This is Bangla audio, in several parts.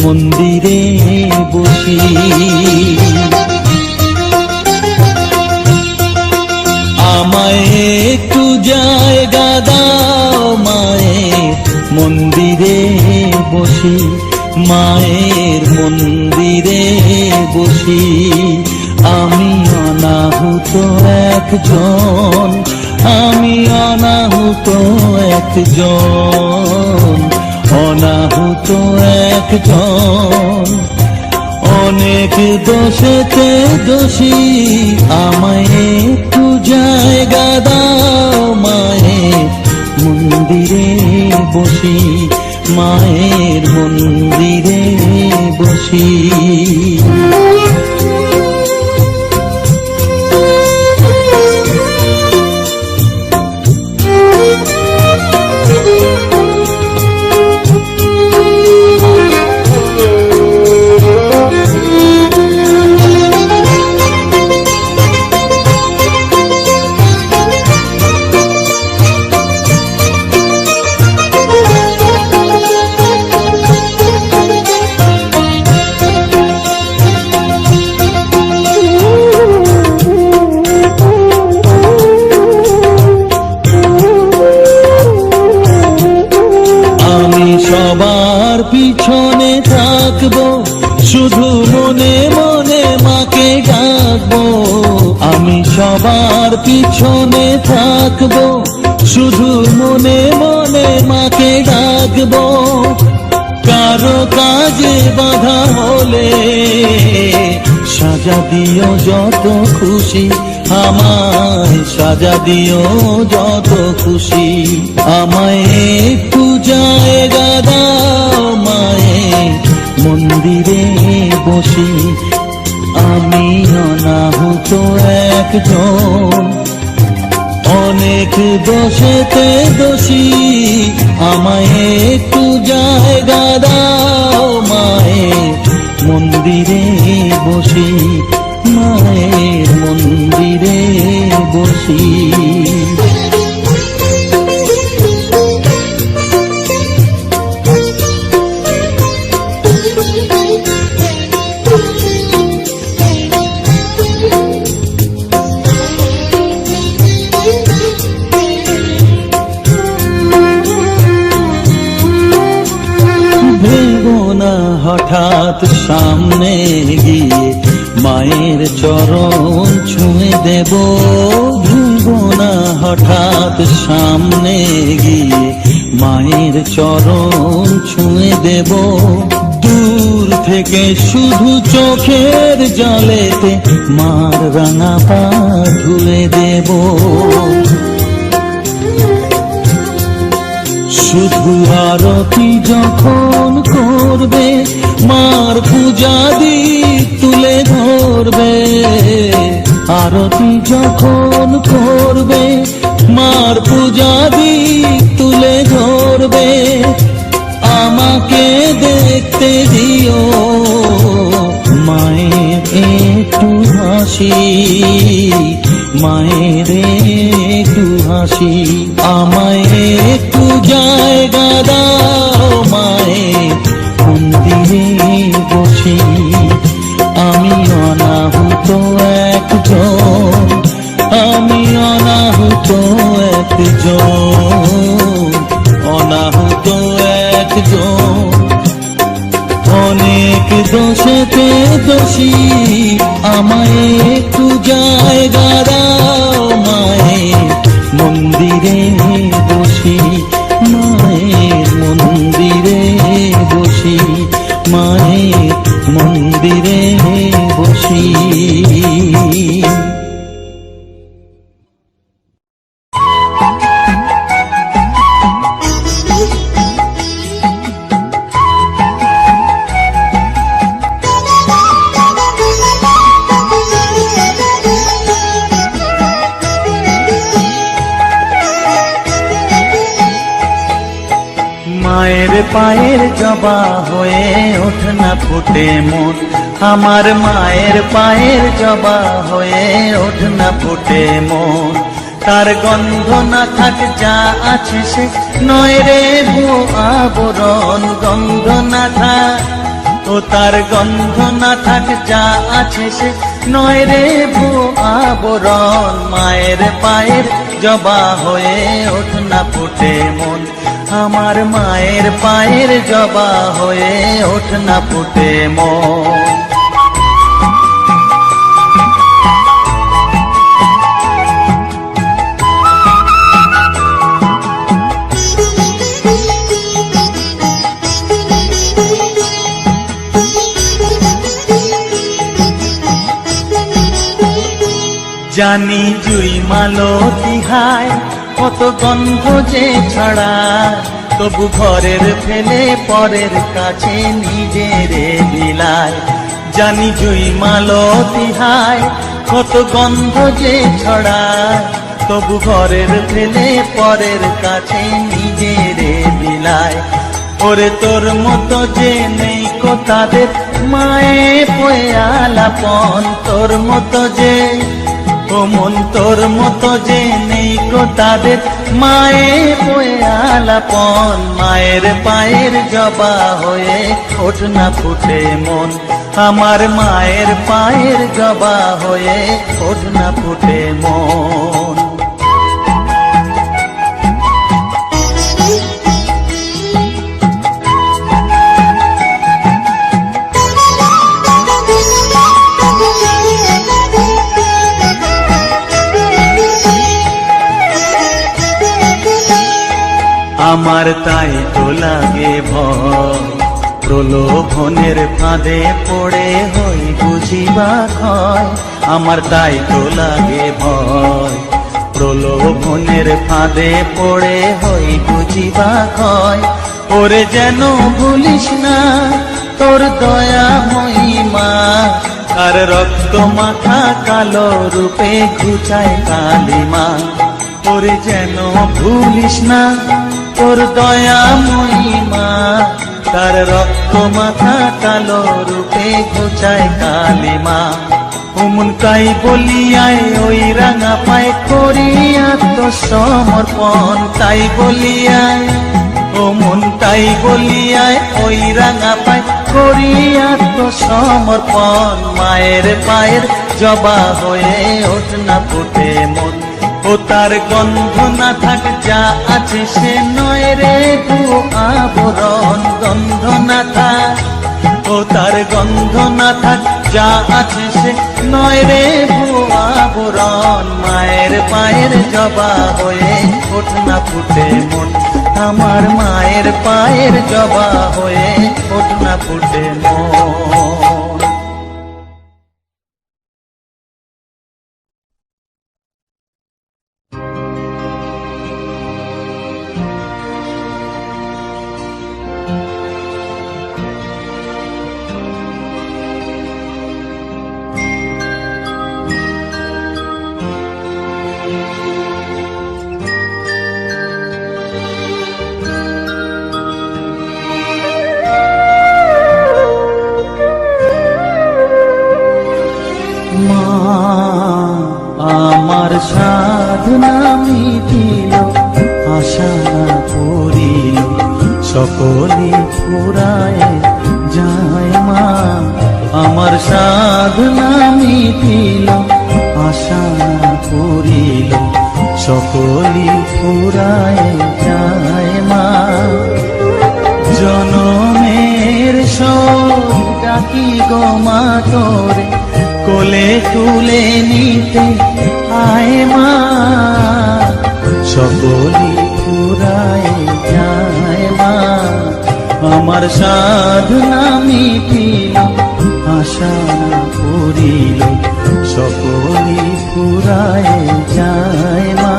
মন্দিরে বসি। আমায় একটু জায়গা দাও মায়ের মন্দিরে বসি, মায়ের মন্দিরে বসি। আমি অনাহুত একজন, আমি অনাহুত একজন, অনাহুত একজন। অনেক দোষেতে দোষী, আমায় একটু জায়গা দাও মায়ের মন্দিরে বসি, মায়ের মন্দিরে বসি। সবার পিছনে থাকবো, শুধু মনে মনে মাকে ডাকবো। আমি সবার পিছনে থাকবো, শুধু মনে মনে মাকে ডাকবো। কারো কাজে বাধা হলে সাজা দিও যত খুশি, আমায় সাজা দিও যত খুশি। আমায় একটু জায়গা দাও মায়ের মন্দিরে বসি, আমি অনাহুত একজন। অনেক দোষেতে দোষী, আমায় একটু জায়গা দাও মায়ের মন্দিরে বসি, মায়ের মন্দিরে বসি। হঠাৎ সামনে গিয়ে মায়ের চরণ ছুঁয়ে দেব, ভুলবো না হঠাৎ সামনে গিয়ে মায়ের চরণ ছুঁয়ে দেব। দূর থেকে শুধু চোখের জলেতে মার রাঙা পা ধুয়ে দেব। শুধু আরতি যখন করবে, মার পূজা দীপ তুলে ধরবে। আরতি যখন করবে, মার পূজা দীপ তুলে ধরবে। আমাকে দেখতে দিও মায়ের একটু হাসি, মায়ের একটু হাসি। আমায় একটু জায়গা দাও মায়ের মন্দিরে বসি, আমি অনাহুত একজন, আমি অনাহুত একজন, অনাহুত একজন। অনেক দোষেতে দোষী, আমায় একটু জায়গা দাও মায়ের মন্দিরে বসি, মায়ের মন্দিরে বসি, মায়ের মন্দিরে বসি। মায়ের পায়ের জবা হয়ে ওঠ না ফুটে মন, আমার মায়ের পায়ের জবা হয়ে ওঠ না ফুটে মন। তার গন্ধ না থাক যা আছে সে নয় রে ভুয়ো আবরণ, গন্ধ না থাক ও তার গন্ধ না থাক যা আছে সে নয় রে ভুয়ো আবরণ। মায়ের পায়ের জবা হয়ে ওঠ না ফুটে মন, আমার মায়ের পায়ের জবা হয়ে ওঠ না ফুটে মন। জানি জুই মালতী হায় কত গন্ধ যে ছড়ায়, তবু ঘরের ফেলে পরের কাছে নিজের বিলায়। জানি জুই মালতী হায় কত গন্ধ যে ছড়ায়, তবু ঘরের ফেলে পরের কাছে নিজের বিলায়। ওরে তোর মতো যে নেই কো তাদের মায়ে পয়ে আলাপন, তোর মতো যে ও মন তোর মতো যে নেই কো তাদের মায়ে পয়ে আলাপন। মায়ের পায়ের জবা হয়ে ওঠ না ফুটে মন, আমার মায়ের পায়ের জবা হয়ে ওঠ না ফুটে মন। আমার তাই তো লাগে ভয়, প্রলোভনের ফাঁদে পড়ে হই বুঝিবা ক্ষয়। আমার তাই তো লাগে ভয়, প্রলোভনের ফাঁদে পড়ে হই বুঝিবা ক্ষয়। ওরে যেন ভুলিস না তোর দয়া মহিমা, আর রক্ত মাখা কালো রূপে ঘুচায় কালিমা। ওরে যেন ভুলিস না তোর দয়া মহিমা, তার রক্ত মাথা কালো রূপে ঘুচায় কালিমা। ওমন তাই বলিয়ায় ওই রাঙা পায় করি আত্মসমর্পণ, তাই বলিয়ায় ওমন তাই বলিয়ায় ওই রাঙা পায় করি আত্মসমর্পণ। মায়ের পায়ের জবা হয়ে ওঠ না ফুটে মন, ও তার গন্ধ না থাক যা আছে সে নয় রে ভুয়ো আবরণ। গন্ধ না থাক ও তার গন্ধ না থাক যা আছে সে নয় রে ভুয়ো আবরণ। মায়ের পায়ের জবা হয়ে ওঠ না ফুটে মন, আমার মায়ের পায়ের জবা হয়ে ওঠ না ফুটে মন। আমার সাধনা মিটিল, আশা করিল, সকলে ফুরায় যায় মা। আমার সাধনা মিটিল, আশা করিল, সকলে ফুরায় যায় মা। জনমের শোক ডাকি গো মা তোরে, কোলে তুলে নিতে আয় মা। সকলি ফুরায় যায় মা, আমার সাধনা মিটিল, আশা করিল, সকলি ফুরায় যায় মা।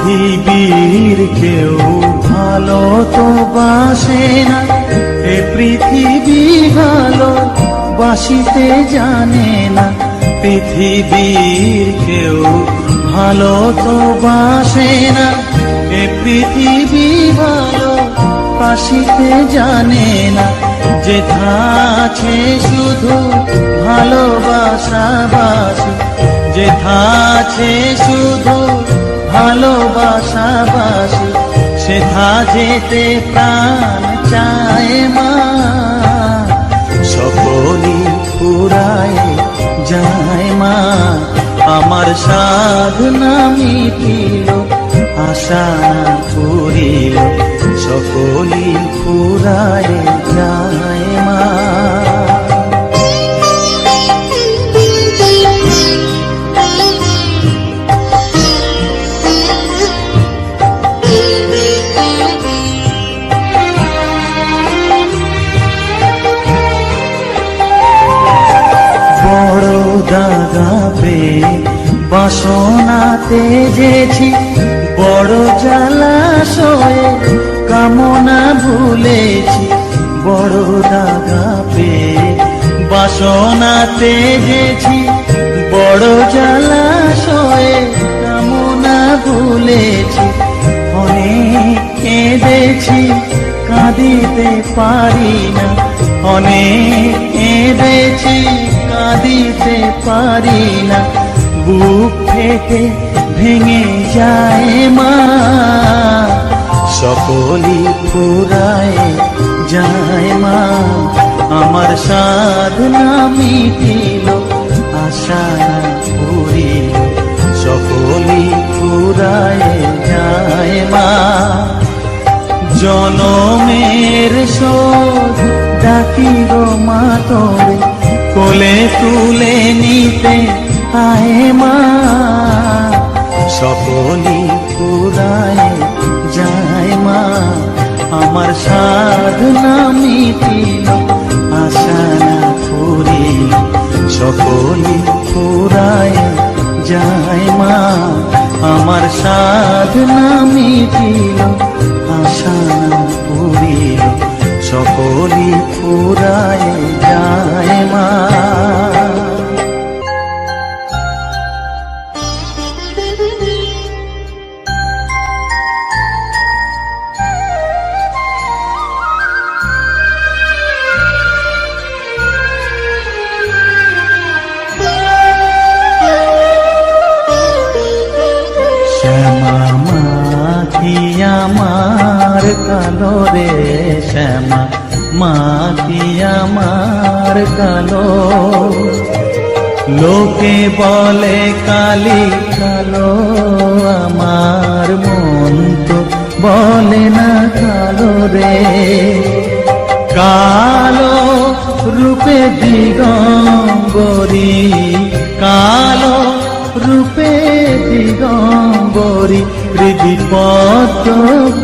পৃথিবীর কেউ ভালো তো বাসে না, এ পৃথিবী ভালো বাসিতে জানে না। পৃথিবীর কেউ ভালো তো বাসে না, এ পৃথিবী ভালো বাসিতে জানে না। যেথা আছে শুধু ভালোবাসা বাসি, যেথা আছে শুধু ভালোবাসা বাসি, সেথা যেতে প্রাণ চায় মা। সকলই ফুরায় যায় মা, আমার সাধনা মিটিল, আশা পুরিল, সকলই ফুরায় যায় মা। বড় দাগাবে বাসনাতে যেছি, বড় জলাশয়ে কামনা ভুলেছি। বড় দাগাবে বাসনাতে যেছি, বড় জলাশয়ে কামনা ভুলেছি। অনেক কেঁদেছি কাঁদিতে পারি না, অনেক কেঁদেছি কাঁদিতে পারি না। বুক ফেটে ভেঙে যায় মা, সকলই ফুরায় যায় মা। আমার সাধনা মিটিল, আশা পুরিল, সকলই ফুরায় যায় মা। জনমের শোধ ডাকিল মা তোরে, কোলে তুলে নিতে আয় মা। সকলই ফুরায় যায় মা, আমার সাধনা মিটিল, আশা পুরিল, সকলই ফুরায় যায় মা। আমার সাধনা মিটিল, আশা পুরিল, সকলই ফুরায় যায় মা। শ্যামা মাখি আমার কালো রে, শ্যামা মাখি আমার কালো। লোকে বলে কালি কালো, আমার মন তো বলে না কালো রে। কালো রূপে দিগম্বরী, কালো রূপে দিগম্বরী, হৃদিপদ্ম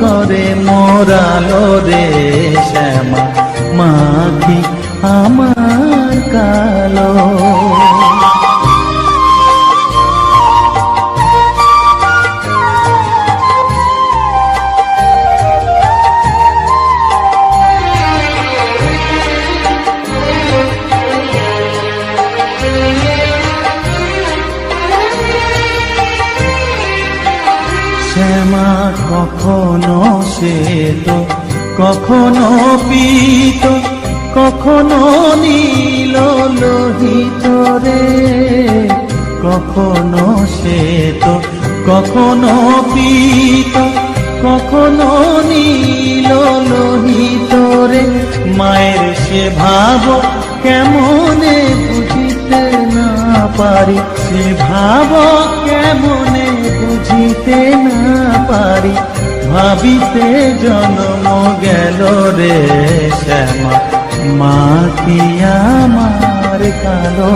করে মোরালো রে। শ্যামা মাখি আমার কালো। শ্যামা কখনো শ্বেত, কখনো পীত, কখনো নীল লোহিত রে। কখনো শ্বেত, কখনো পীত, কখনো নীল লোহিত রে। মায়ের সে ভাব কেমনে বুঝিতে না পারি, সে ভাব কেমনে বুঝিতে না পারি। ভাবিতে জন্ম গেল রে, শ্যামা মাখি আমার কালো।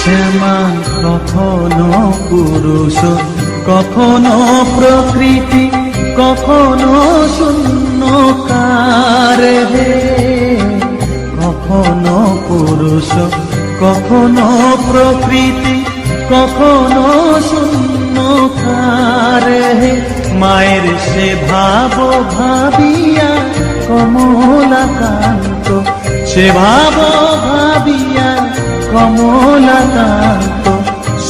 শ্যামা কখনো পুরুষ, কখনো প্রকৃতি, কখনো শূন্যকার হে, কখনো পুরুষ, কখনো প্রকৃতি, কখনো শূন্যকার হে। মায়ের সে ভাব ভাবিয়া কমলাকান্ত, সে ভাব ভাবিয়া কমলাকান্ত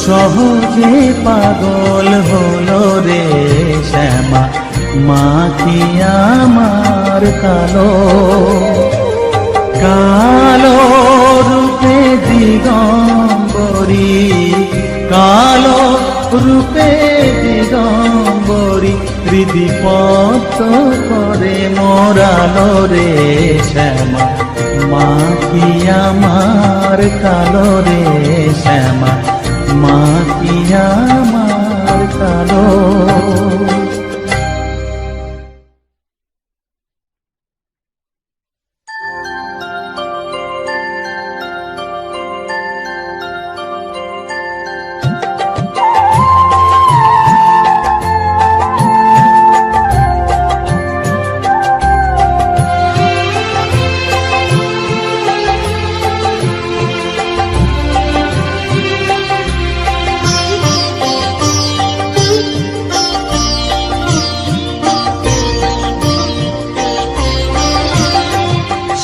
সহজে পাগল হলো রে শ্যামা। মা কি আমার কালো, কালো রূপে দিগম্বরী, কালো রূপে দিগম্বরী হৃদি পদ্ম করে মোরালো রে শ্যামা। মা কি আমার কালো রে শ্যামা, মা কি আমার কালো।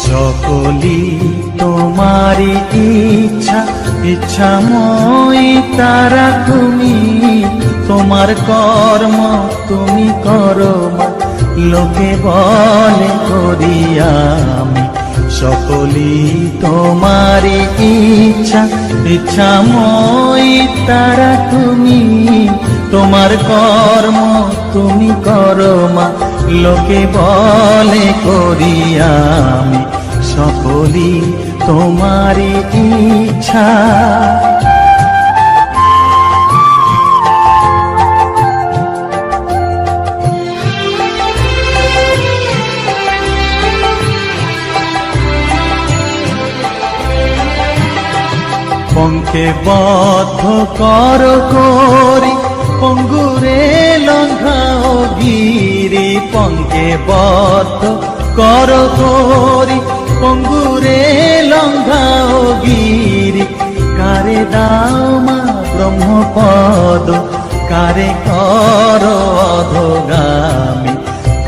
সকলি তোমারি ইচ্ছা, ইচ্ছাময়ী তারা তুমি। তোমার কর্ম তুমি করো মা, লোকে বলে করি আমি। সকলি তোমারি ইচ্ছা, ইচ্ছাময়ী তারা তুমি। তোমার কর্ম তুমি করো মা, লোকে বলে করি আমি। সকলি তোমারি ইচ্ছা। পঙ্কে বদ্ধ কর করি, পঙ্গুরে লঙ্ঘাও গিরি। পঙ্কে বদ্ধ কর করি, পঙ্গুরে লঙ্ঘাও গিরি। কারে দাও মা ব্রহ্মপদ, কারে কর অধগামী।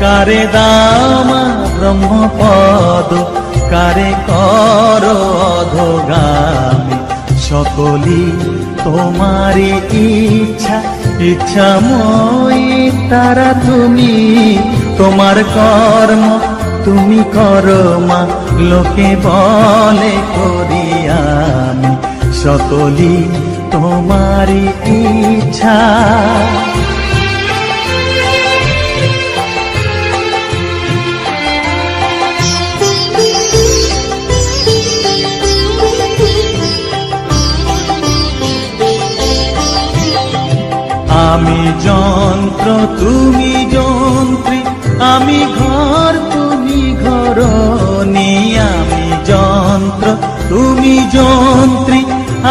কারে দাও মা ব্রহ্মপদ, কারে কর অধগামী। সকলি তোমারি ইচ্ছা, ইচ্ছাময়ী তারা তুমি। তোমার কর্ম তুমি করো মা, লোকে বলে করি আমি। সকলি তোমারি ইচ্ছা। আমি যন্ত্র তুমি যন্ত্রী, আমি ঘর তুমি ঘরণী। আমি যন্ত্র তুমি যন্ত্রী,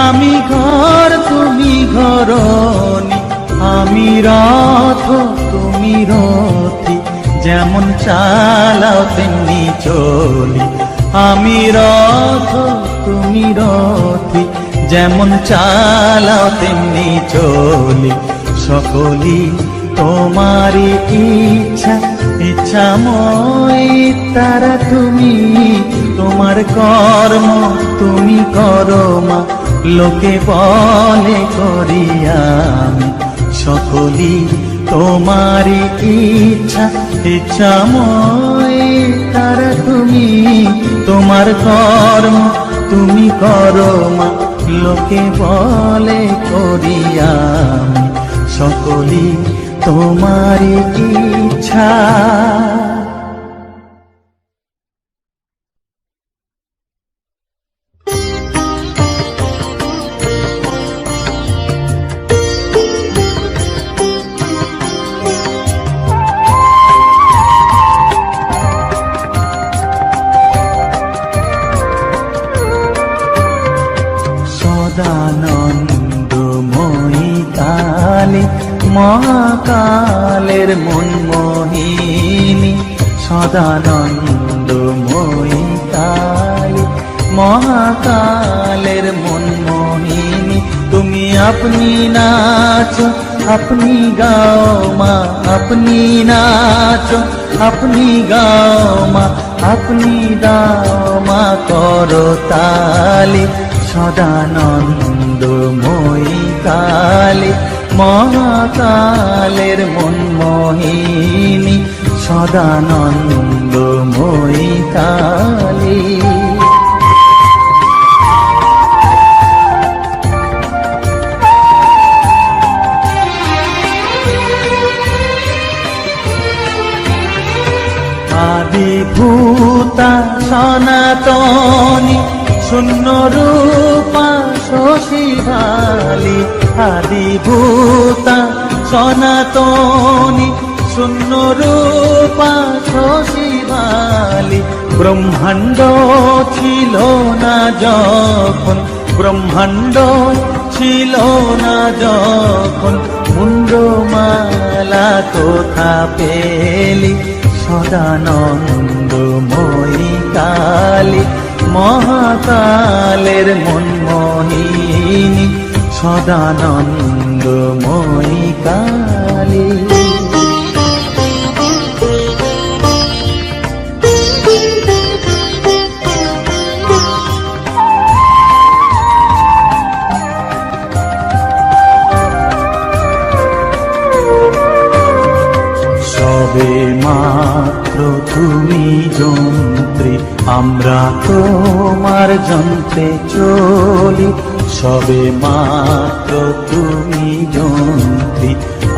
আমি ঘর তুমি ঘরণী। আমি রথ তুমি রথী, যেমন চালাও তেমনি চলি। আমি রথ তুমি রথী, যেমন চালাও তেমনি চলি। সকলি তোমারি ইচ্ছা, ইচ্ছাময়ী তারা তুমি। তোমার কর্ম তুমি করো মা, লোকে বলে করি আমি। সকলি তোমারি ইচ্ছা, ইচ্ছাময়ী তারা তুমি। তোমার কর্ম তুমি করো মা, লোকে বলে করি আমি। সকলি তোমারি ইচ্ছা। সদানন্দময়ী কালী মহাকালের মনমোহিনী সদানন্দময়ী কালী, মহাকালের মনমোহিনী তুমি আপনি নাচো আপনি গাও মা, আপনি নাচো আপনি গাও মা, আপনি দাও মা করতালি, সদানন্দময়ী কালী, মহাকালের মনমোহিনী সদানন্দময়ী কালী। আদিভূতা সনাতনী শূন্য রূপা শশীভালি, আদিভূতা সনাতনী শূন্য রূপা শশীভালি, ব্রহ্মাণ্ড ছিল না যখন, ব্রহ্মাণ্ড ছিল না যখন, মুন্ডমালা কোথা পেলি, সদানন্দময়ী কালী, মহাকালের মনমোহিনী সদানন্দময়ী কালী। সবে মাত্র তুমি যন্ত্রী, আমরা তোমার যন্ত্রে চলি, সবে মাত্র তুমি যন্ত্রী,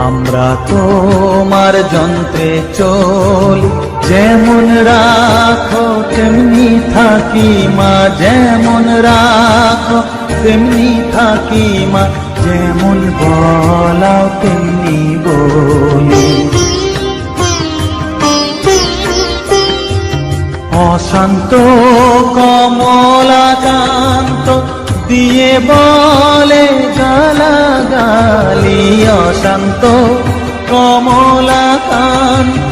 আমরা তোমার যন্ত্রে চলি, যেমন রাখো তেমনি থাকি মা, যেমন রাখো তেমনি থাকি মা, যেমন বলাও তেমনি বলি, অশান্ত কমলাকান্ত দিয়ে বলে গালাগালি, অশান্ত কমলাকান্ত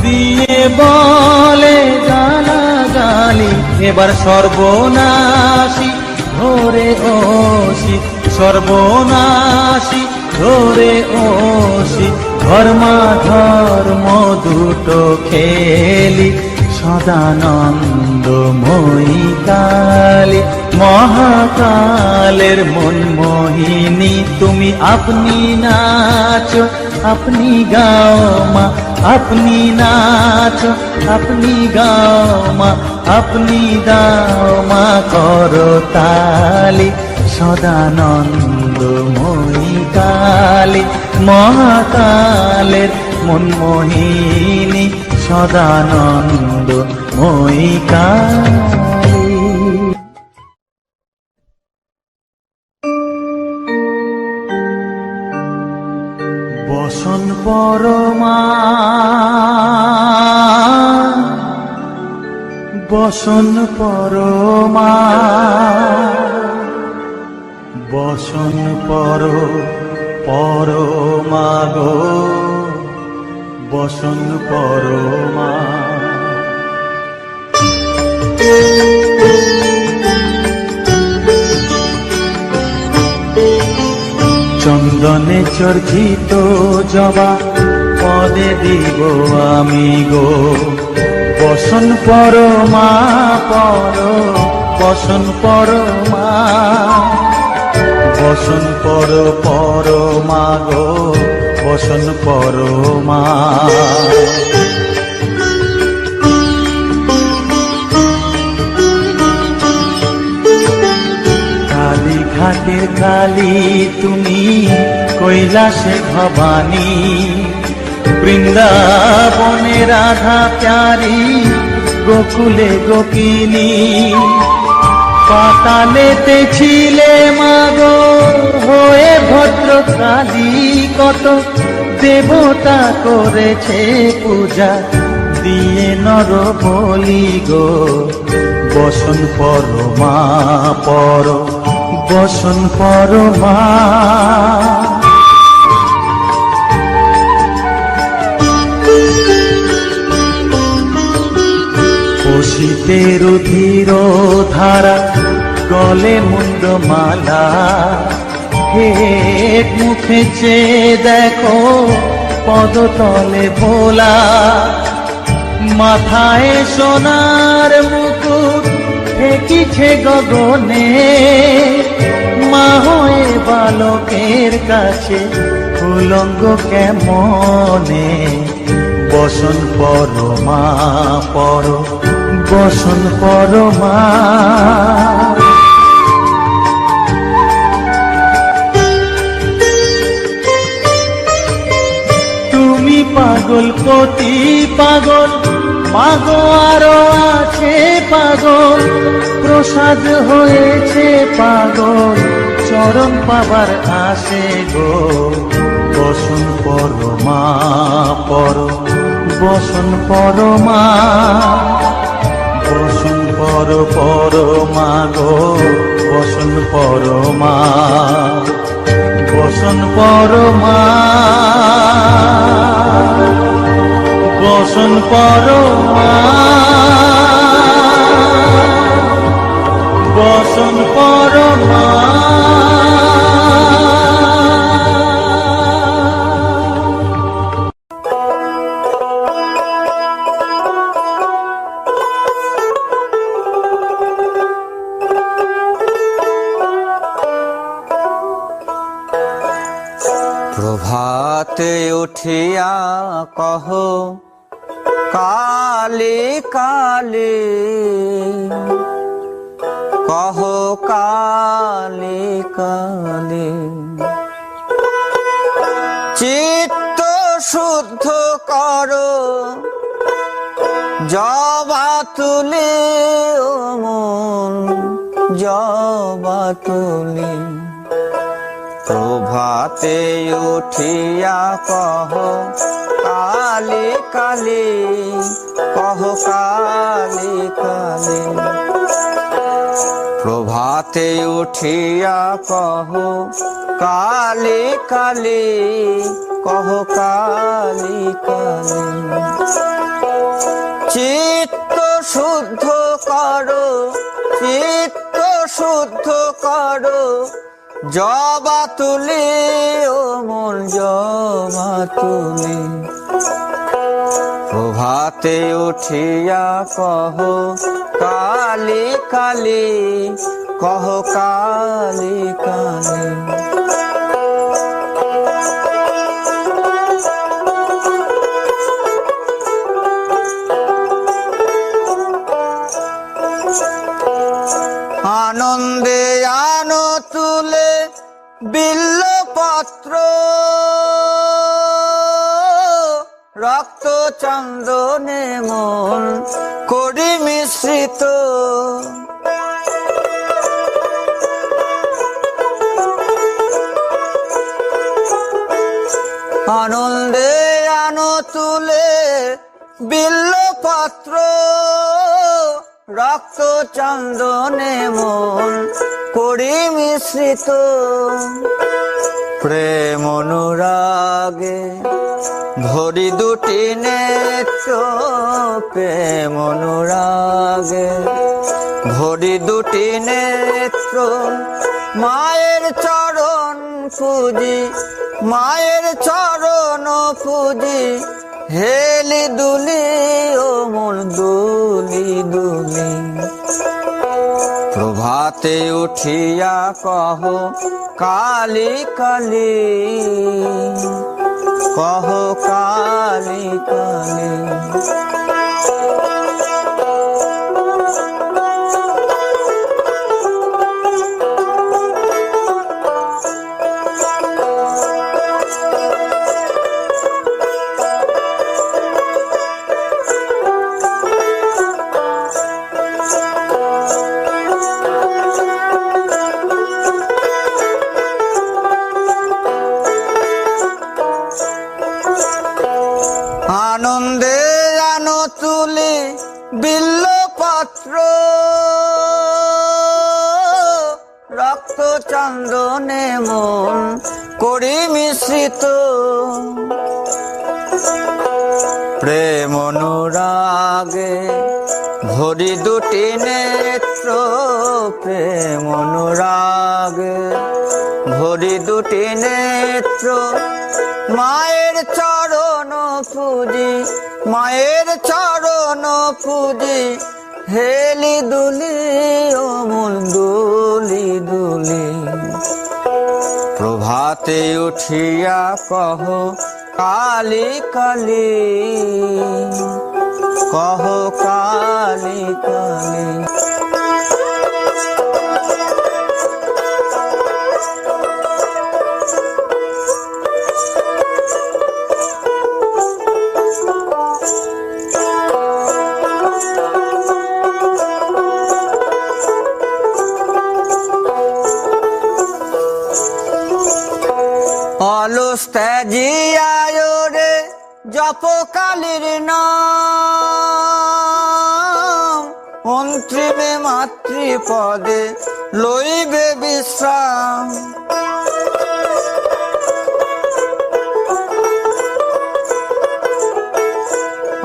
দিয়ে বলে গালাগালি, এবার সর্বনাশী ধরে ওসি, সর্বনাশী ধরে ওসি, ধর্মাধর্ম দুটো খেলি, সদানন্দময়ী কালী, মহাকালের মনমোহিনী তুমি আপনি নাচো আপনি গাও মা, আপনি নাচো আপনি গাও মা, আপনি দাও মা করতালি, সদানন্দময়ী কালী, মহাকালের মনমোহিনী সদানন্দময়ী কালী। বসন পরমা বসন পরমা, বসন পরমা গো, বসন পরমা। চন্দনে চর্চিত জবা পদে দিব আমি গো, বসন পরমা বসন পরমা, বসন পরমা গো, বসন পরমা। কালী ঘাটের কালী তুমি, কৈলাসে ভবানী, বৃন্দাবনে রাধা প্যারি, গোকুলে গোপিনী, পাতালেতে ছিলে মাগো হয়ে ভদ্রকালী, কত দেবতা করেছে পূজা দিয়ে নর বলি গো, বসন পরমা বসন পরমা। শীতের ধীর ধারা গলে মুন্ডমালা, হেট মুখে চেয়ে দেখো পদতলে ভোলা, মাথায় সোনার মুকুট ঠেকিছে গগনে, মা হয়ে বালকের কাছে উলঙ্গ কেমনে, বসন পরমা পর বসন পরমা। তুমি পাগল পতি পাগল, মাগো আরো আছে পাগল, প্রসাদ হয়েছে পাগল, চরণ পাবার আসে গো, বসন পরমা পর বসন পরমা, বসন পরমা গো, বসন পরমা, বসন পরমা, বসন পরমা, বসন পরমা। প্রভাতে উঠিয়া কহ কালে কালে, কহ কালে কালে, চিত্ত শুদ্ধ করো জবা তুলে, ও মন জবা তুলে। প্রভাতে উঠিয়া কহ কালে কালে, কহ কালে কালে, প্রভাতে উঠিয়া কহ কালে কালে, কহ কালে কালে, চিত্ত শুদ্ধ করো, চিত্ত শুদ্ধ করো জবা তুলে, ও মন জবা তুলে। প্রভাতে উঠিয়া কহ কালে কালে, কহ কালে কালে, আনন্দে আনো তুলে বিল্লপত্র, রক্ত চন্দনে মন করি মিশ্রিত, আনন্দে আনো তুলে বিল্লপত্র, রক্ত চন্দনে মন করি মিশ্রিত, প্রেম অনুরাগে ধরি দুটি নেত্র, প্রেম অনুরাগে ধরি দুটি নেত্র, মায়ের চরণ পুজি, মায়ের চরণ পুজি, হেলি দুলি, ও মন দুলি দুলি। প্রভাতে উঠিয়া কহ কালি কালি, কহ কালি কালি, আনন্দে আনো তুলি বিল্লপত্র, রক্ত চন্দনে মন করি মিশ্রিত, প্রেম অনুরাগে ভরি দুটি নেত্র প্রেম অনুরাগে, ভরি দুটি নেত্র মায়ের চরণ পুজি, মায়ের চরণ পুজি, হেলি দুলি অমল দুলি দুলি। প্রভাতে উঠিয়া কহ কালী কালী, কহ কালী কালী। অলস ত্যাজিয়ায় রে জপ কালীর নাম, অন্তিমে মাতৃপদে লইবে বিশ্রাম।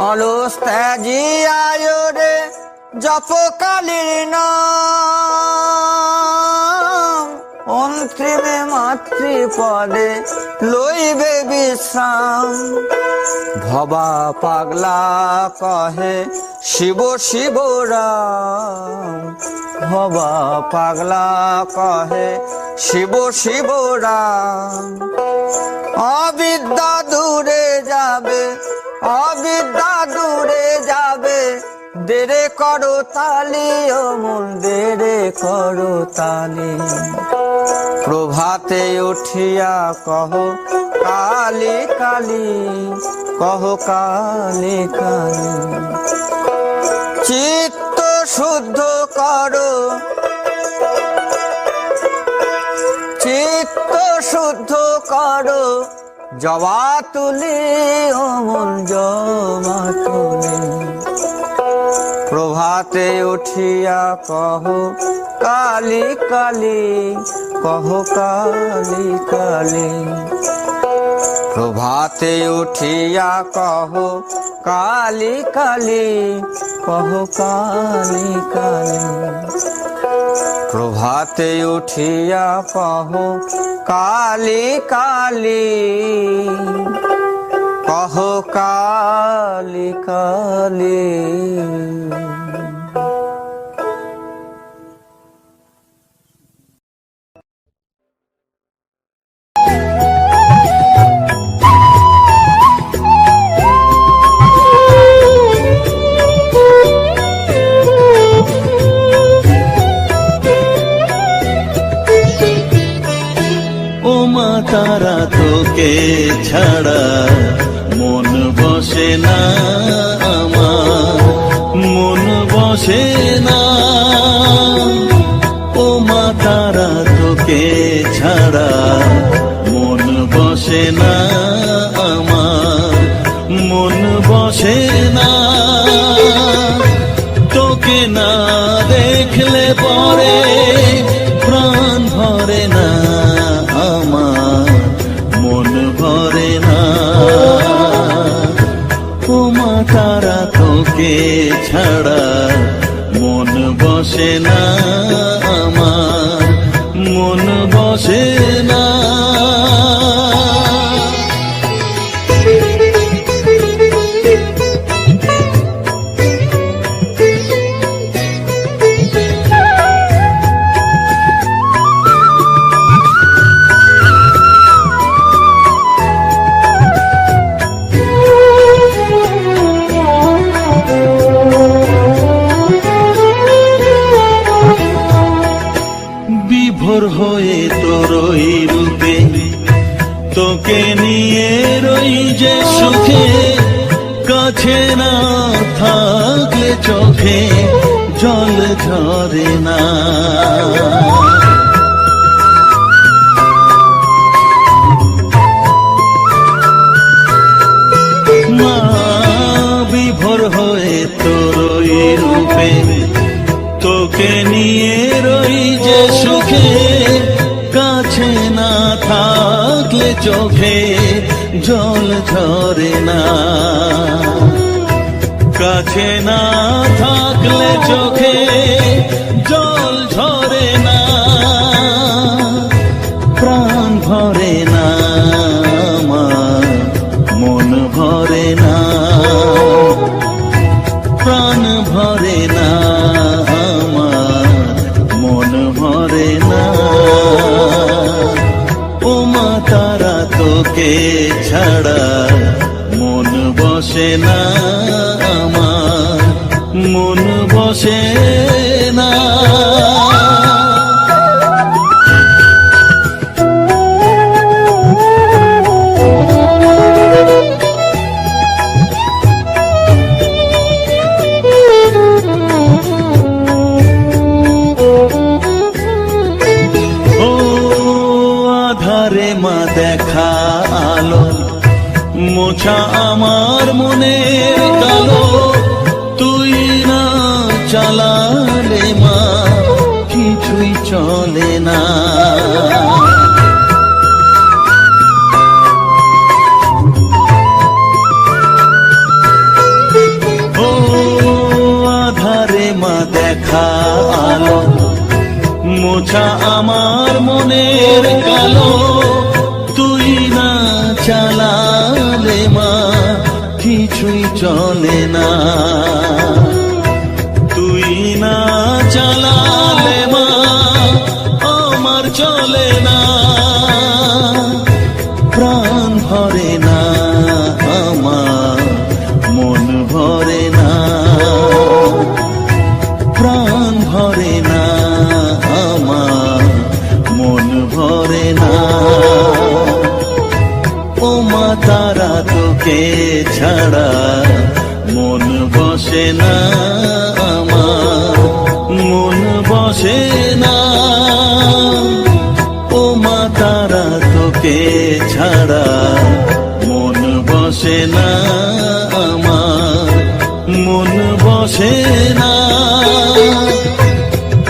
অলস ত্যাজিয়ায় রে জপ কালীর নাম, অন্তিমে মাতৃপদে লইবে বিশ্রাম। ভবা পাগলা কহে শিব শিব রাম, ভবা পাগলা কহে শিব শিব রাম। অবিদ্যা দূরে যাবে, অবিদ্যা দূরে যাবে, দেরে করো তালি ও মন দেরে করো তালি। প্রভাতে উঠিয়া কহ কালী কালী, কহ কালী কালী। চিত্ত শুদ্ধ করো, চিত্ত শুদ্ধ করো, জবা তুলি ও মন জবা তুলি। প্রভাতে উঠিয়া কহ কালী কালী, কহ কালী কালী। প্রভাতে উঠিয়া কহ কালী কালী, কহ কালী কালী। প্রভাতে উঠিয়া কহ কালী কালী, কহ কালী কালী। ও মা তারা তোকে ছাড়া মন বসে না আমার, মন বসে না। ও মা তারা তোকে ছাড়া মন বসে না আমার, মন বসে না। তোকে না দেখলে পরে প্রাণ ভরে না আমার, মন ভরে না। ও মা তারা তোকে ছাড়া মন বসে না আমার, মন বসে না। বিভোর হয়ে তোরই রূপে তোকে নিয়ে রই যে সুখে, কাছে না থাকলে চোখে জল ঝরে না। মা বিভোর হয়ে তোরই রূপে তোকে নিয়ে রই যে সুখে, কাছে না থাকলে চোখে জল ঝরে না। কাছে না থাকলে চোখে জল ঝরে না, প্রাণ ভরে না আমার, মন ভরে না, প্রাণ ভরে না আমার, মন ভরে না। ও মা তারা তোকে ছাড়া মন বসে না আমার, মন বসে না। আধারে মা দেখা আলো, মোছা আমার মনের কালো, তুই না চালালে মা কিছুই চলে না। ও আধারে মা দেখা আলো, মোছা আমার মনের কালো, তুই না চালালে মা কিছুই চলে না। তুই না চালালে মা আমার চলে না, প্রাণ ভরে না আমার, মন ভরে না, প্রাণ ভরে না আমার, মন ভরে না। ও মা তারা তোকে ছাড়া মন বসে না আমার, মন বসে না। ও মা তারা তোকে ছাড়া মন বসে না আমার, মন বসে না।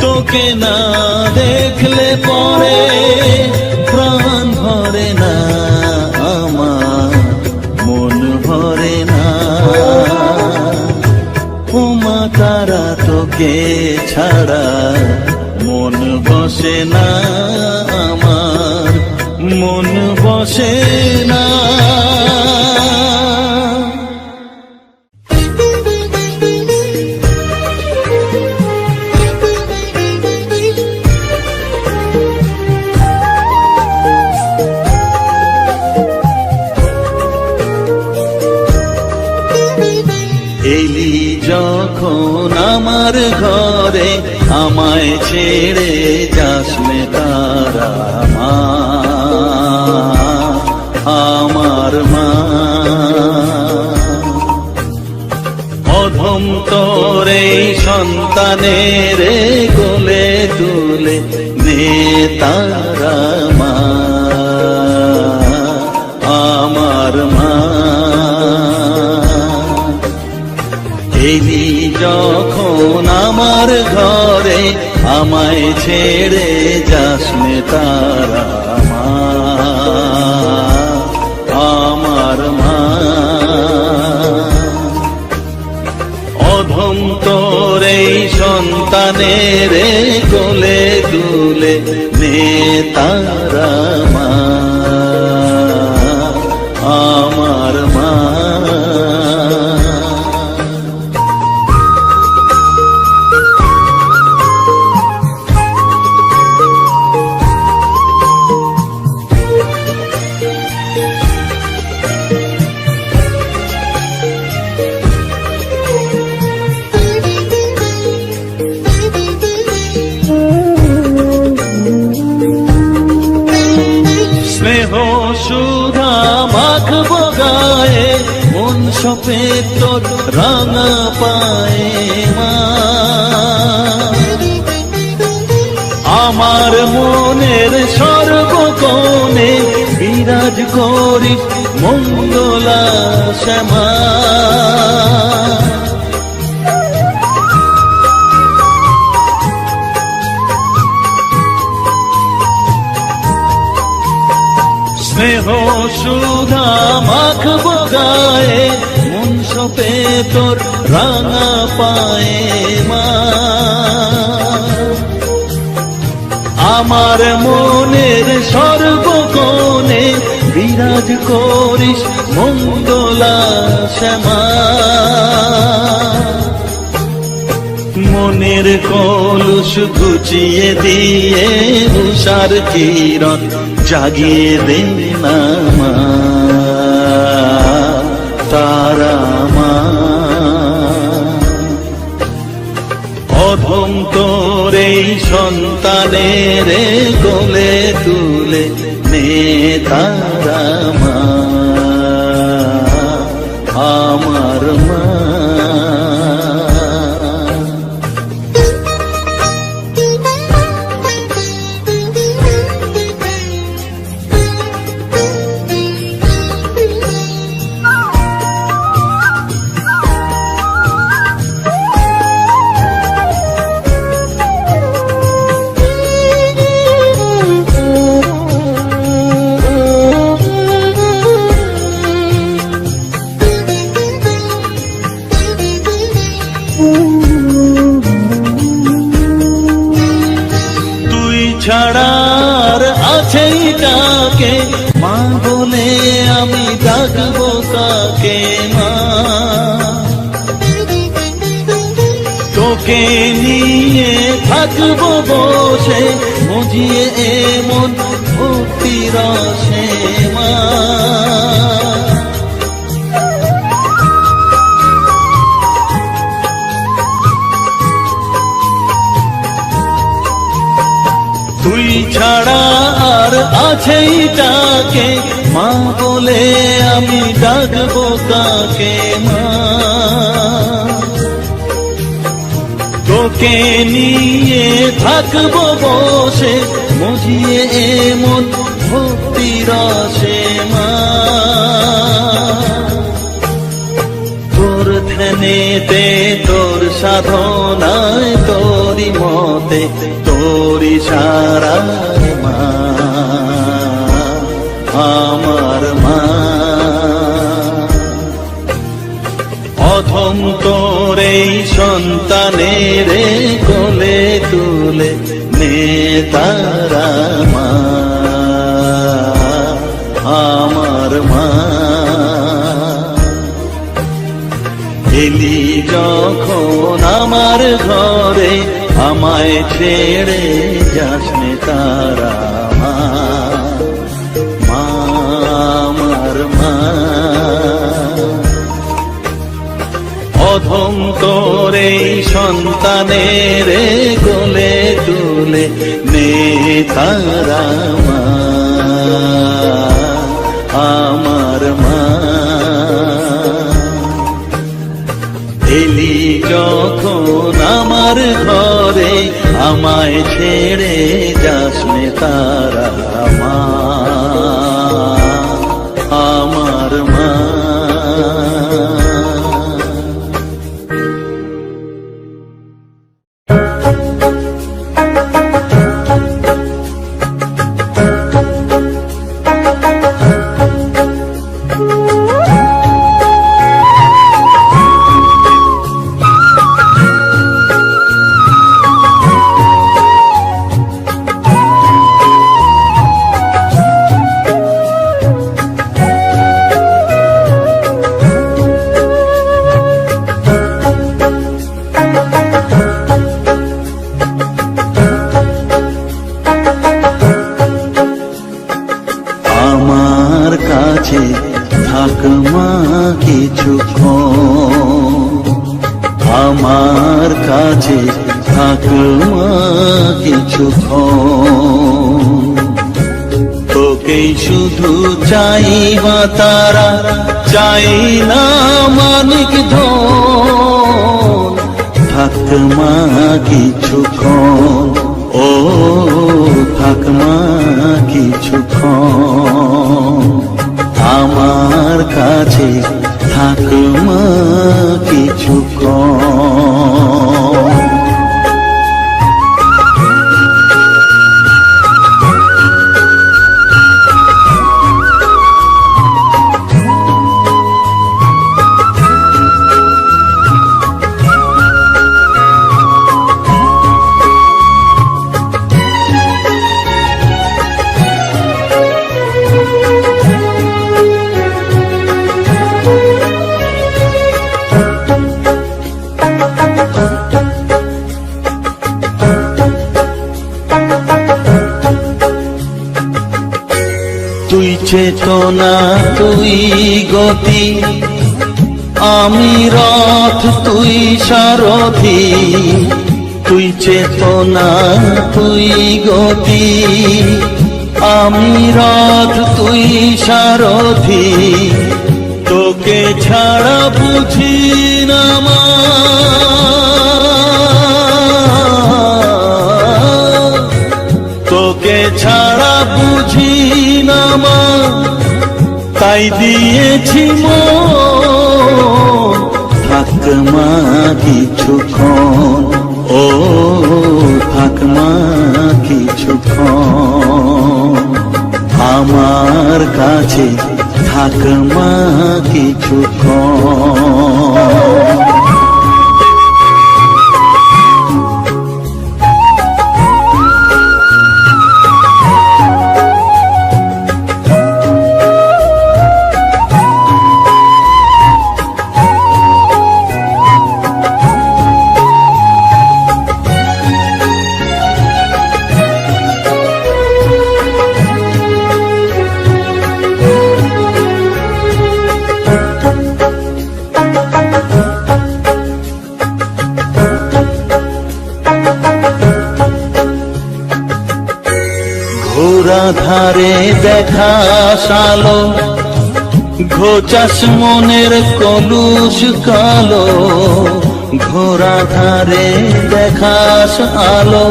তোকে না দেখলে পরে প্রাণ ভরে না আমার, মন ভরে না। ও মা তারা তোকে ছাড়া মন বসে না আমার, মন বসে না। এলি যখন আমার ঘরে, আমায় ছেড়ে যাস নে তারা মা, আমার মা। অধম তোর এই সন্তানের কোলে তুলে নে তারা মা, আমার মা। এলি যখন আমার ঘরে, আমায় ছেড়ে যাস নে তারা মা, আমার মা। অধম তোর এই সন্তানের কোলে তুলে নে তারা মা, আমার মা। স্নেহ সুধা মাখবো গায়ে, মন সপে তোর রাঙা পায়ে মা। আমার মনের সর্বকোণে বিরাজ করিস মঙ্গলা শ্যামা। স্নেহ সুধা মাখবো গায়ে, মন ছোপে তোর রাঙা পায়ে মা, আমার মনের সর্বকোণে বিরাজ করিস মঙ্গলা শ্যামা। মনের কলুষ ঘুচিয়ে দিয়ে উষার কিরণ জাগিয়ে দে না মা, তারা মা। অধম তোর এই সন্তানের কোলে তুলে নে তারা মা, আমার মা। ছাড়ার আছেই কাকে মা বলে আমি ডাকবো কাকে মা, তোকে নিয়ে থাকবো বসে মজিয়ে এমন ভক্তি রসে মা। তুই ছাড়া আর আছেই তাকে মা বলে আমি ডাকবো কাকে মা, তোকে নিয়ে থাকবো বসে মজিয়ে এমন ভক্তি রসে মা। তোর ধ্যানেতে তোর সাধনায় তোরি মতে তোরি সারায় মা, আমার মা। অধম তোর এই সন্তানের কোলে তুলে নে তারা মা, আমার মা। এলি যখন আমার ঘরে আমায় ছেড়ে যাস নে তারা মা, মা আমার মা। অধম তোর এই সন্তানের কোলে তুলে নে তারা মা, আমার মা। এলি যখন আমার ঘরে আমায় ছেড়ে যাস নে তারা মা, আমার মা। থাক মা কিছুক্ষণ, আমার কাছে থাক মা কিছুক্ষণ। তোকেই শুধু চাই মা তারা, চাই না মানিক ধন। থাক মা কিছুক্ষণ, ও থাক মা কিছুক্ষণ। আমার কাছে থাক মা কিছুক্ষণ। চেতনা তুই গতি, আমি রথ তুই সারথি। তুই চেতনা তুই গতি, আমি রথ তুই সারথি। তোকে ছাড়া বুঝি না মা, তোকে ছাড়া বুঝি না মা, তাই দিয়েছি মন। থাক মা কিছুক্ষণ, ও থাক মা কিছুক্ষণ, আমার কাছে থাক মা কিছুক্ষণ। ঘোরা ধারে দেখা সালো, ঘোচাস মনের কলুষ কালো। ঘোরা ধারে দেখাস আলো,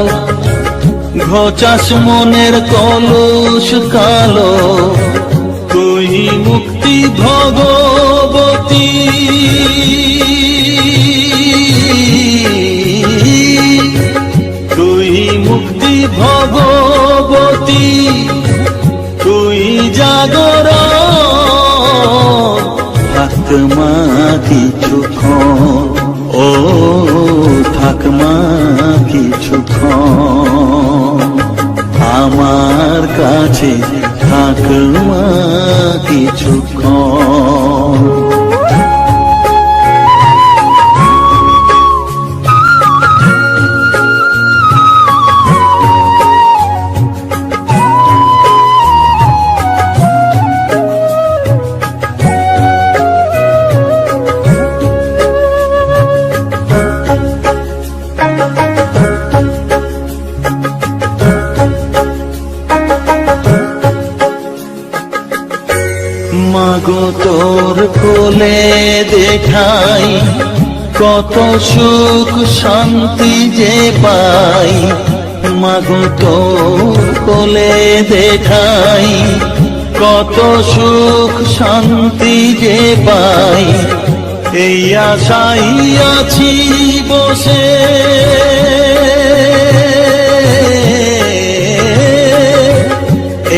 ঘোচাস মনের কলুষ কালো। তুই মুক্তি ভগবতী, তুই মুক্তি ভগবতী, তুই জাগরণ। থাক মা কিছুক্ষণ, ও থাক মা কিছুক্ষণ, আমার কাছে থাক মা কিছুক্ষণ। মাগো তোর কোলে দেখাই, কত সুখ শান্তি যে পাই। মাগো তোর কোলে দেখাই, কত সুখ শান্তি যে পাই। এই আশাই আছি বসে,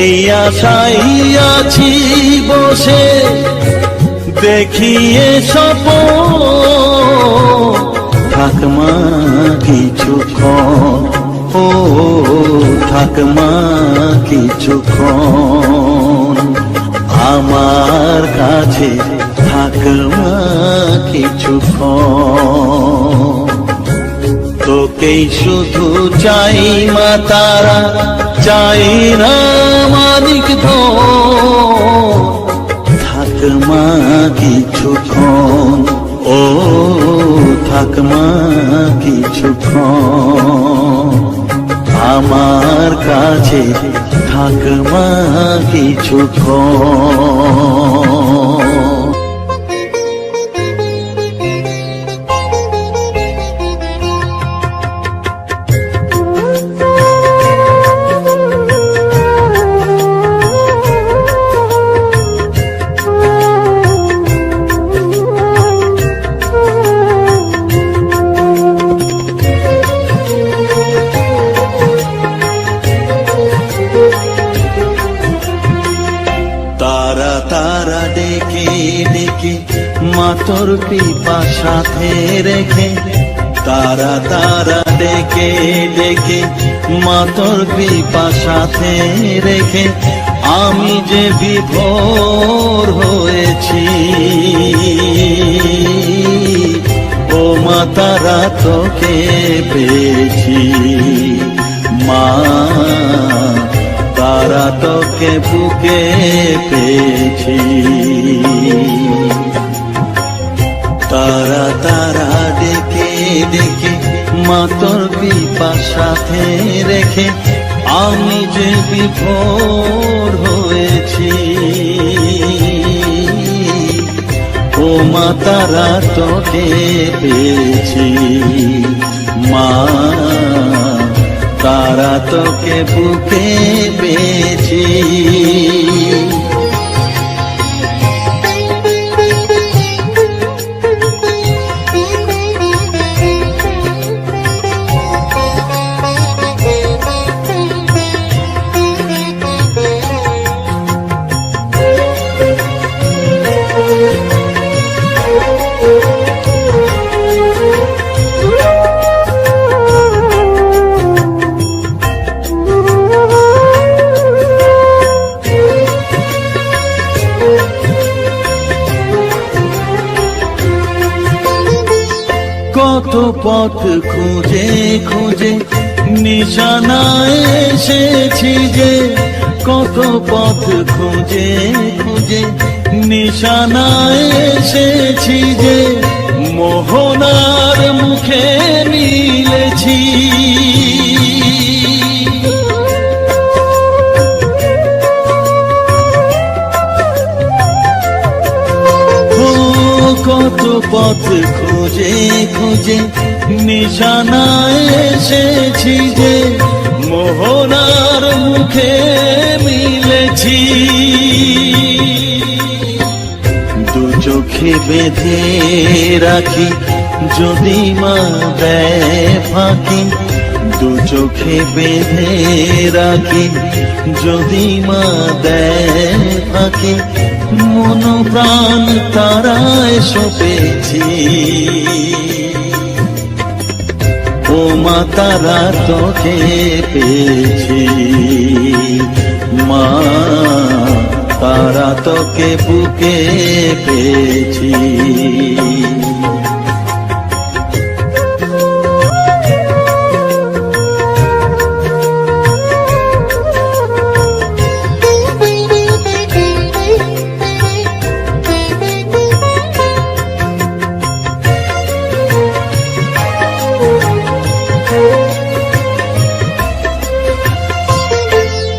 এই আশাই আছি বসে, দেখিয়ে স্বপন। থাক মা কিছুক্ষণ, ও থাক মা কিছুক্ষণ, আমার কাছে থাক মা কিছুক্ষণ। তোকেই শুধু চাই মা তারা, চাই না মানিক ধন। থাক মা কিছুক্ষণ, ও থাক মা কিছুক্ষণ, আমার কাছে থাক মা কিছুক্ষণ। তারা তারা ডেকে ডেকে মাতর কৃপা সাথে রেখে, তারা তারা ডেকে ডেকে মাতর কৃপা সাথে রেখে, আমি যে বিভোর হয়েছি। ও মা তারা তোকে পেয়েছি, মা তারা তোকে বুকে পেয়েছি। তারা তারা ডেকে ডেকে মা তোর পিপাসাতে রেখে আমি যে বিভোর হয়েছি। ও মা তারা তোকে পেয়েছি, মা তারা তোকে বুকে পেয়েছি। কত পথ খুঁজে খুঁজে নিশানায় এসেছি যে, কত পথ খুঁজে খুঁজে নিশানায় এসেছি যে, মোহনার মুখে মিলেছি। কত পথ খুঁজে খুঁজে নিশানায় এসেছি যে, মোহনার মুখে মিলেছি। দু চোখে বেঁধে রাখি যদি মা দেয় ফাঁকি, দু চোখে বেঁধে রাখি যদি মা দেয় ফাঁকি, মন প্রাণ তারায় সপেছি। ও মা তারা তোকে পেয়েছি, মা তারা তোকে বুকে পেয়েছি।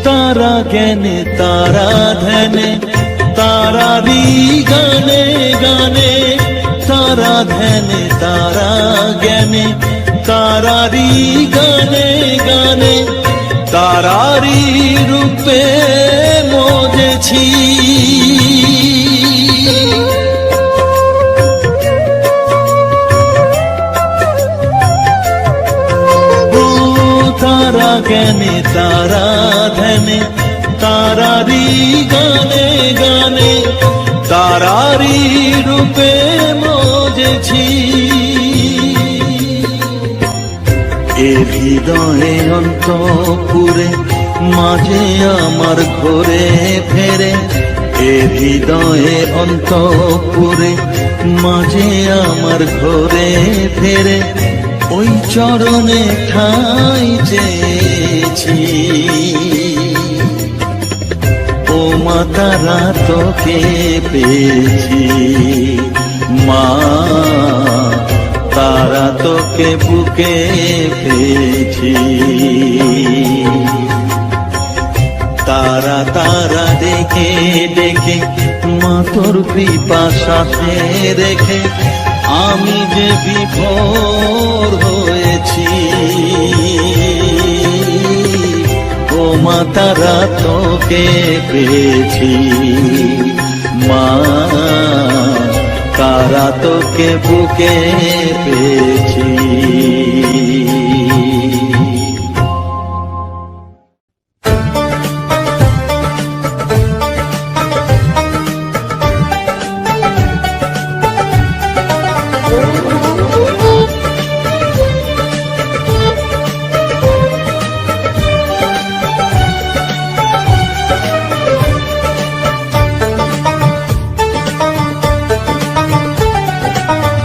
তারা জ্ঞানে তারা ধ্যানে তারারি গানে গানে, তারা ধ্যানে তারা জ্ঞানে তারারি গানে গানে, তারারি রূপে মজেছি। তারা জ্ঞানে তারা ধ্যানে তারারি গানে গানে, তারারি রূপে মজেছি। এ হৃদয়ে অন্তপুরে মাঝে আমার ঘরে ফেরে, এ হৃদয়ে অন্তপুরে মাঝে আমার ঘরে ফেরে, ওই চরণে ঠাঁই চেয়েছি। ও মা তারা তোকে পেয়েছি, মা তারা তোকে বুকে পেয়েছি। তারা তারা ডেকে ডেকে মা তোর পিপাসাতে রেখে আমি যে বিভোর হয়েছি। ও মা তারা তোকে পেয়েছি, মা তারা তোকে বুকে পেয়েছি।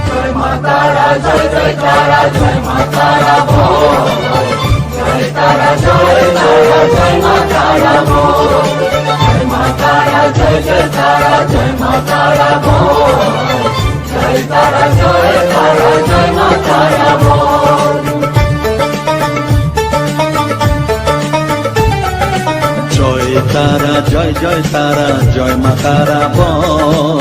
জয় মা তারা, জয় জয় তারা, জয় মা তারা বল। জয় জয় তারা জয় জয় তারা জয় মা তারা বল,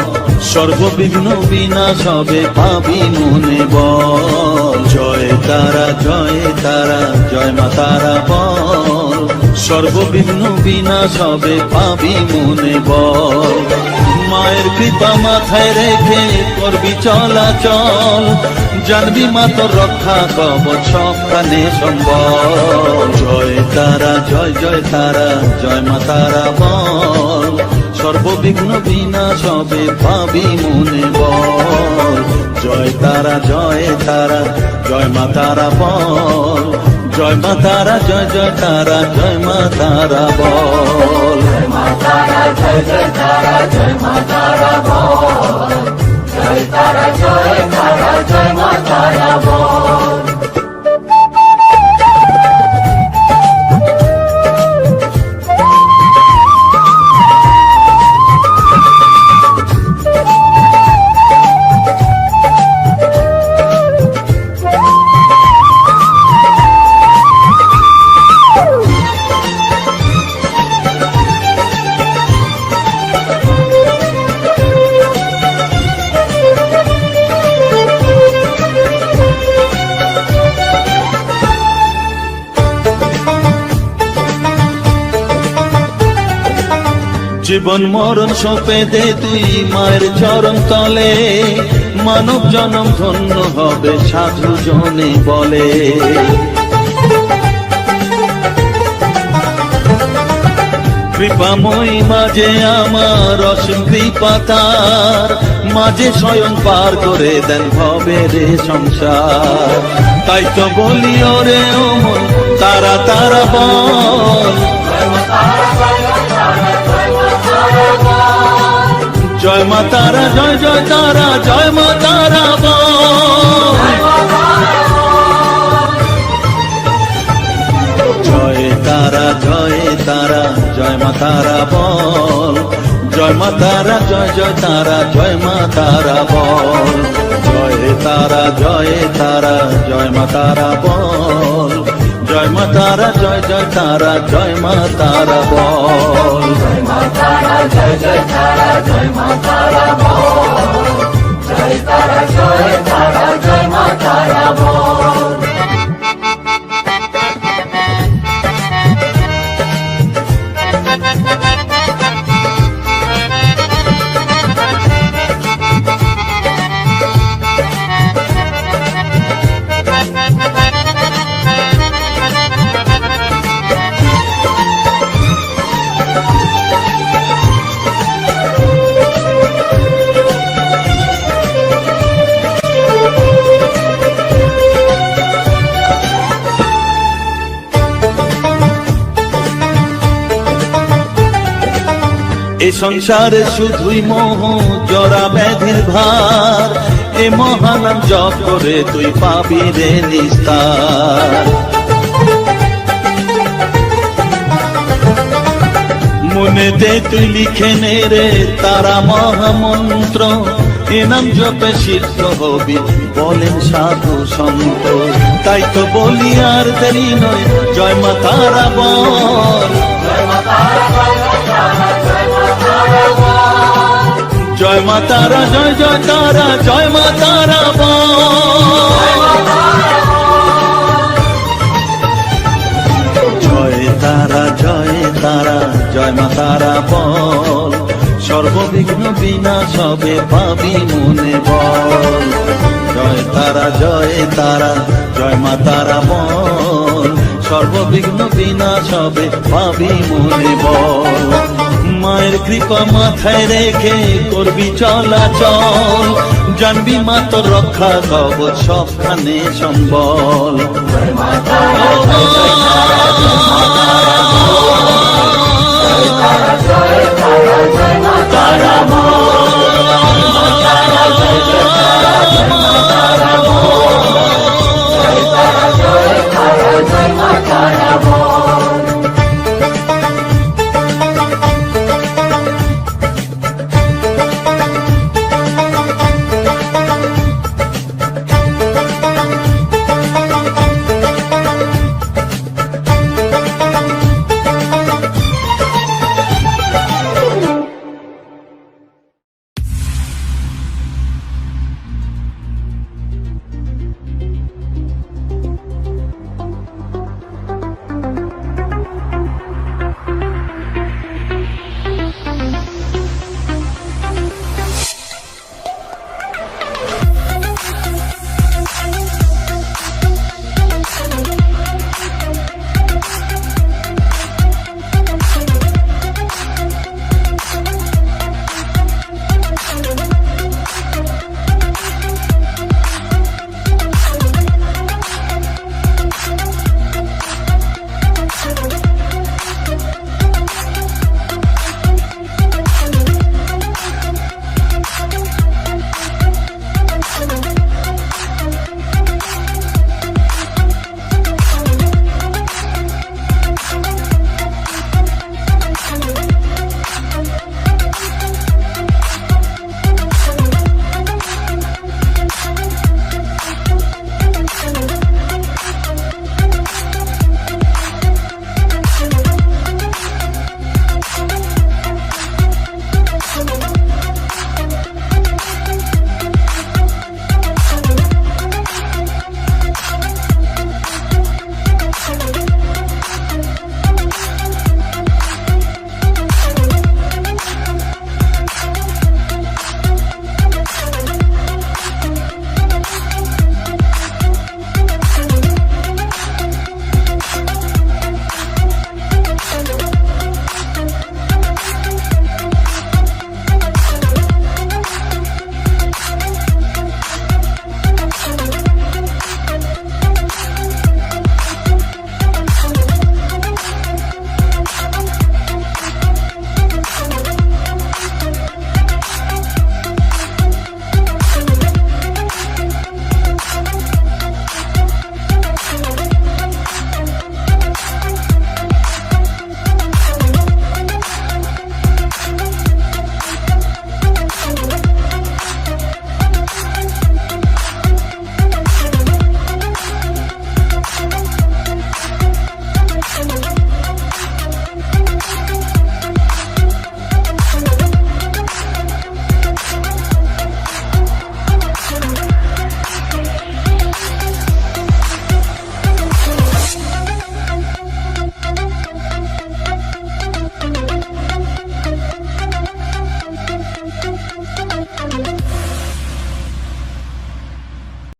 সর্ববিঘ্ন বিনাশ হবে পাবি মনে বল। জয় তারা জয় তারা জয় মা তারা বল, সর্ববিঘ্ন বিনাশ হবে পাবি মনে বল। মায়ের কৃপা মাথায় রেখে করবি চলাচল, জানবি মা তোর রক্ষা কবচ সবখানে সম্বল। জয় তারা জয় জয় তারা জয় মা তারা বল, সর্ববিঘ্ন বিনাশ হবে পাবি মনে বল। জয় তারা জয় তারা জয় মা তারা বল, জয় মা তারা জয় জয় তারা জয় মা তারা বল। জীবন মরণ সঁপে দে তুই মায়ের চরণ তলে, মানব জনম ধন্য হবে সাধু জনে বলে। কৃপাময়ী মাঝে আমার অসীম কৃপা তার, মাঝে স্বয়ং পার করে দেন ভবের সংসার। তাই তো বলি ওরে ও মন তারা তারা বল, জয় মা তারা জয় জয় তারা জয় মা তারা বল। জয় তারা জয় তারা জয় মা তারা বল, জয় মা তারা জয় জয় তারা জয় মা তারা বল। জয় তারা জয় তারা জয় মা তারা বল, জয় মা তারা জয় জয় তারা জয় মা তারা বল। এ সংসারে শুধুই মোহ জরা ব্যাধির ভার, এ মহানাম জপ করে তুই পাবি রে নিস্তার। মনেতে তুই লিখে নে রে তারা মহামন্ত্র, এ নাম জপে সিদ্ধ হবি বলেন সাধু সন্ত। তাই তো বলি আর দেরি নয় জয় মা তারা বল, জয় মা তারা জয় জয় তারা জয় মা তারা বল। জয় তারা জয় তারা জয় মা তারা বল, সর্ববিঘ্ন বিনাশ হবে পাবি মনে বল। জয় তারা জয় তারা জয় মা তারা বল, সর্ববিঘ্ন বিনাশ হবে পাবি মনে বল। মায়ের কৃপা মাথায় রেখে করবি চলাচল, জানবি মা তোর রক্ষা কবচ সবখানে সম্বল। জয়